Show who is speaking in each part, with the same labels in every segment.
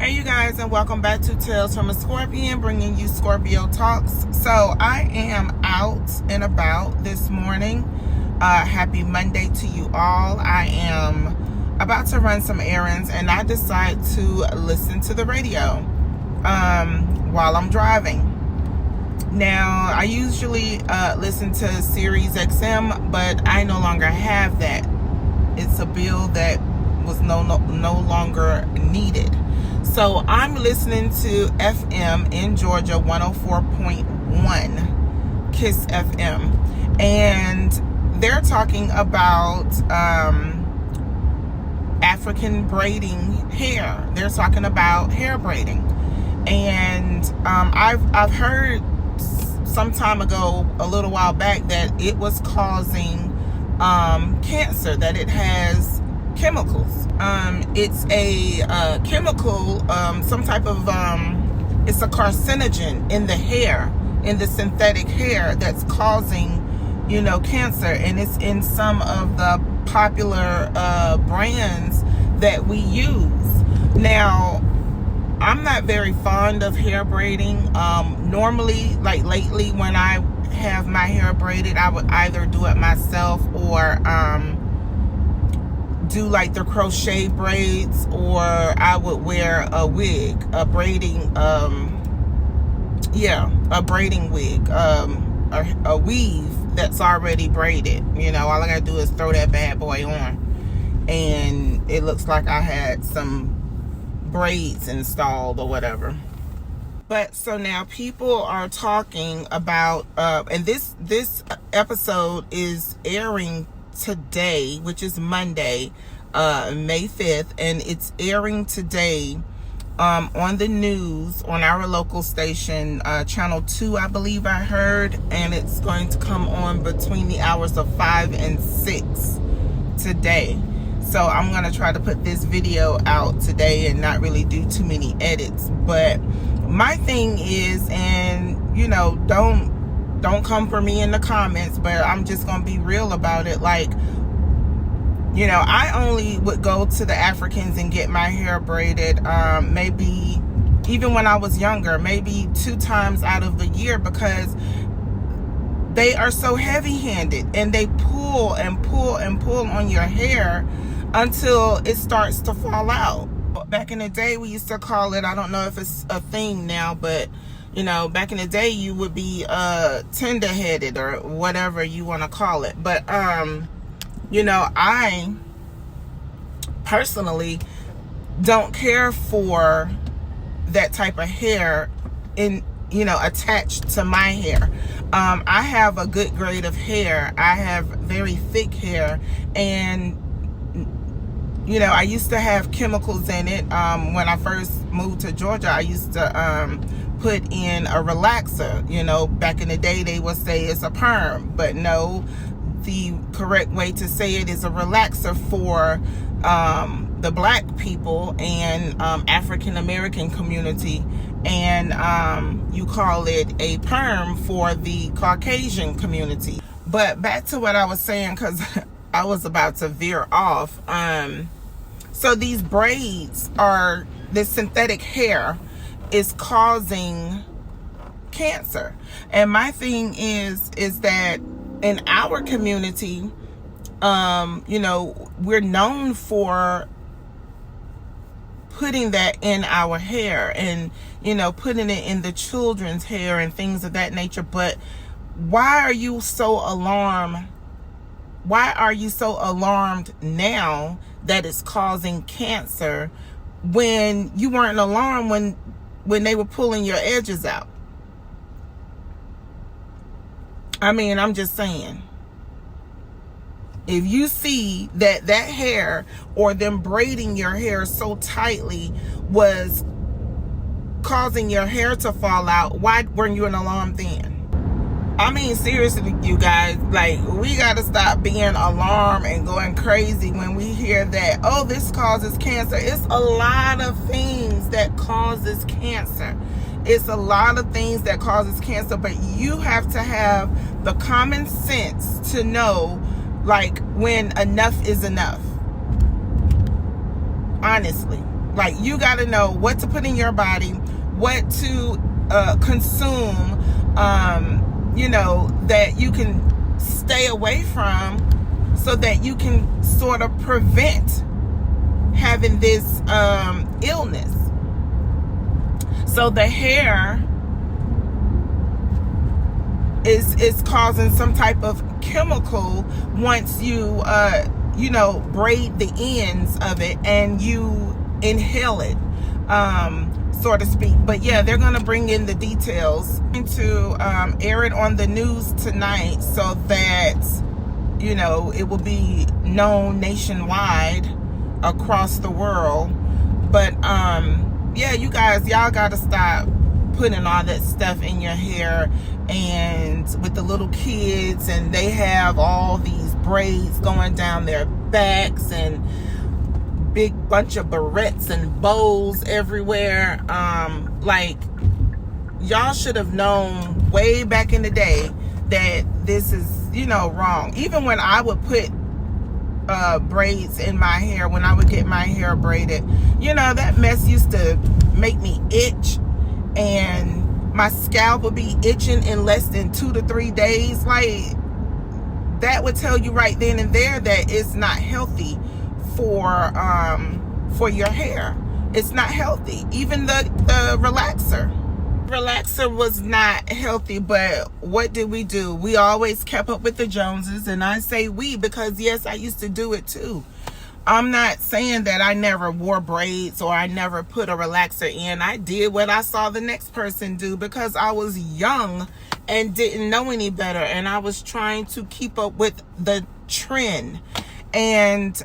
Speaker 1: Hey you guys, and welcome back to Tales from a Scorpion, bringing you Scorpio Talks. So I am out and about this morning. Happy Monday to you all. I am about to run some errands and I decide to listen to the radio while I'm driving. Now, I usually listen to Sirius XM, but I no longer have that. It's a bill that was no longer needed. So I'm listening to FM in Georgia, 104.1 KISS FM, and they're talking about African braiding hair. They're talking about hair braiding, and I've heard some time ago, a little while back, that it was causing cancer, that it has chemicals. It's a chemical, some type of, it's a carcinogen in the hair, in the synthetic hair, that's causing, cancer. And it's in some of the popular brands that we use. Now, I'm not very fond of hair braiding. Normally, like lately, when I have my hair braided, I would either do it myself or do like the crochet braids, or I would wear a wig, a braiding wig, a weave that's already braided. All I gotta do is throw that bad boy on and it looks like I had some braids installed or whatever. But so now people are talking about and this episode is airing today, which is Monday, May 5th, and it's airing today on the news on our local station, channel 2, I believe I heard, and it's going to come on between the hours of 5 and 6 today. So I'm going to try to put this video out today and not really do too many edits. But my thing is, and don't come for me in the comments, but I'm just gonna be real about it. Like, I only would go to the Africans and get my hair braided maybe, even when I was younger, maybe 2 times out of the year, because they are so heavy-handed and they pull and pull and pull on your hair until it starts to fall out. Back in the day, we used to call it, I don't know if it's a thing now, but back in the day, you would be tender-headed or whatever you want to call it. But I personally don't care for that type of hair attached to my hair. I have a good grade of hair. I have very thick hair, and I used to have chemicals in it. When I first moved to Georgia, I used to put in a relaxer. Back in the day, they would say it's a perm, but no, the correct way to say it is a relaxer for the black people and African American community, and you call it a perm for the Caucasian community. But back to what I was saying, because I was about to veer off. So these braids are, this synthetic hair is causing cancer. And my thing is that in our community, we're known for putting that in our hair and, putting it in the children's hair and things of that nature. But why are you so alarmed? Why are you so alarmed now that it's causing cancer when you weren't alarmed when they were pulling your edges out? I mean, I'm just saying. If you see that hair or them braiding your hair so tightly was causing your hair to fall out, why weren't you an alarm then? I mean, seriously, you guys, like, we got to stop being alarmed and going crazy when we hear that, oh, this causes cancer. It's a lot of things that causes cancer. It's a lot of things that causes cancer, but you have to have the common sense to know, like, when enough is enough. Honestly. Like, you got to know what to put in your body, what to consume, you know, that you can stay away from, so that you can sort of prevent having this illness. So the hair is causing some type of chemical once you you know, braid the ends of it and you inhale it, so to speak. But yeah, they're gonna bring in the details to air it on the news tonight, so that, you know, it will be known nationwide across the world. But yeah, you guys, y'all gotta stop putting all that stuff in your hair. And with the little kids, and they have all these braids going down their backs and big bunch of barrettes and bows everywhere. Like, y'all should have known way back in the day that this is, you know, wrong. Even when I would put braids in my hair, when I would get my hair braided, you know, that mess used to make me itch, and my scalp would be itching in less than 2 to 3 days. Like, that would tell you right then and there that it's not healthy for your hair. It's not healthy. Even the relaxer was not healthy. But what did we do? We always kept up with the Joneses. And I say we because, yes, I used to do it too. I'm not saying that I never wore braids or I never put a relaxer in. I did what I saw the next person do because I was young and didn't know any better, and I was trying to keep up with the trend. And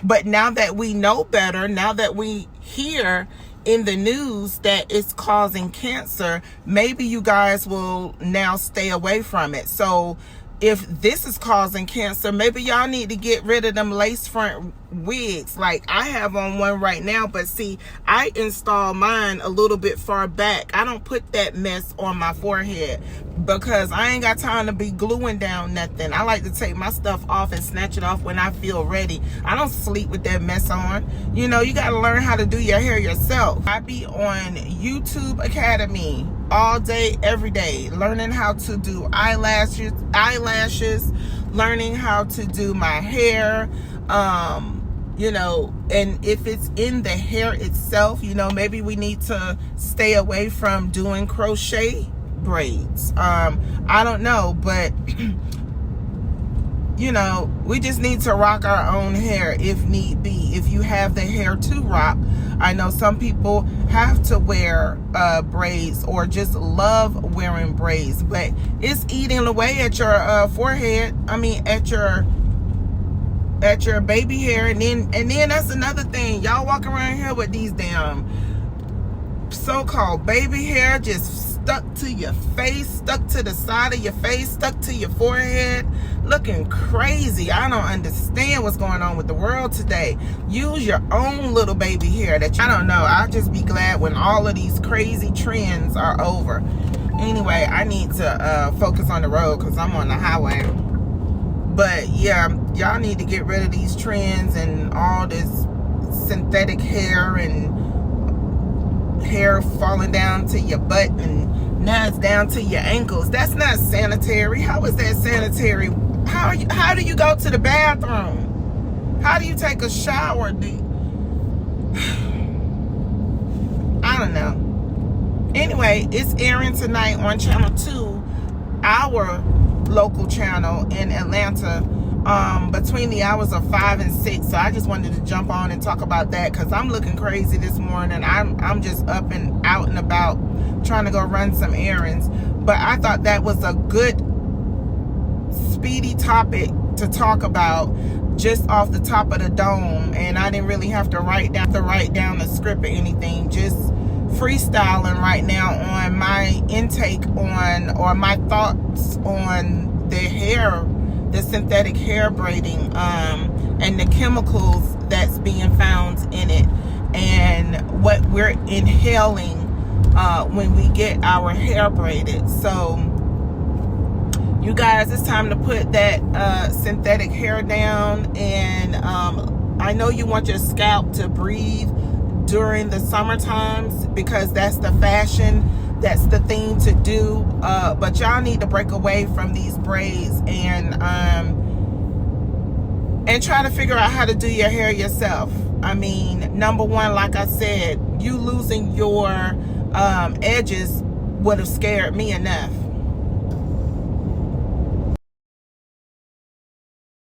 Speaker 1: but now that we know better, now that we hear in the news that it's causing cancer, maybe you guys will now stay away from it. So if this is causing cancer, maybe y'all need to get rid of them lace front wigs. Like, I have on one right now, but see, I install mine a little bit far back. I don't put that mess on my forehead because I ain't got time to be gluing down nothing. I like to take my stuff off and snatch it off when I feel ready. I don't sleep with that mess on. You know, you got to learn how to do your hair yourself. I be on YouTube Academy all day, every day, learning how to do eyelashes, learning how to do my hair, you know, and if it's in the hair itself, you know, maybe we need to stay away from doing crochet braids. I don't know, but you know, we just need to rock our own hair if need be. If you have the hair to rock, I know some people have to wear braids or just love wearing braids, but it's eating away at your forehead. I mean, at your baby hair, and then that's another thing. Y'all walk around here with these damn so-called baby hair just stuck to your face, stuck to the side of your face, stuck to your forehead, looking crazy. I don't understand what's going on with the world today. Use your own little baby hair that I don't know. I'll just be glad when all of these crazy trends are over. Anyway, I need to focus on the road because I'm on the highway. But yeah, y'all need to get rid of these trends and all this synthetic hair and hair falling down to your butt, and now it's down to your ankles. That's not sanitary. How is that sanitary? How do you go to the bathroom? How do you take a shower? I don't know. Anyway, it's airing tonight on Channel 2, our local channel in Atlanta, between the hours of 5 and 6. So I just wanted to jump on and talk about that because I'm looking crazy this morning. I'm just up and out and about trying to go run some errands. But I thought that was a good speedy topic to talk about just off the top of the dome, and I didn't really have to write down the script or anything. Just freestyling right now on my intake on, or my thoughts on the hair, the synthetic hair braiding, and the chemicals that's being found in it, and what we're inhaling when we get our hair braided. So you guys, it's time to put that synthetic hair down. And I know you want your scalp to breathe during the summer times because that's the fashion, that's the thing to do. But y'all need to break away from these braids and try to figure out how to do your hair yourself. I mean, number one, like I said, you losing your edges would have scared me enough.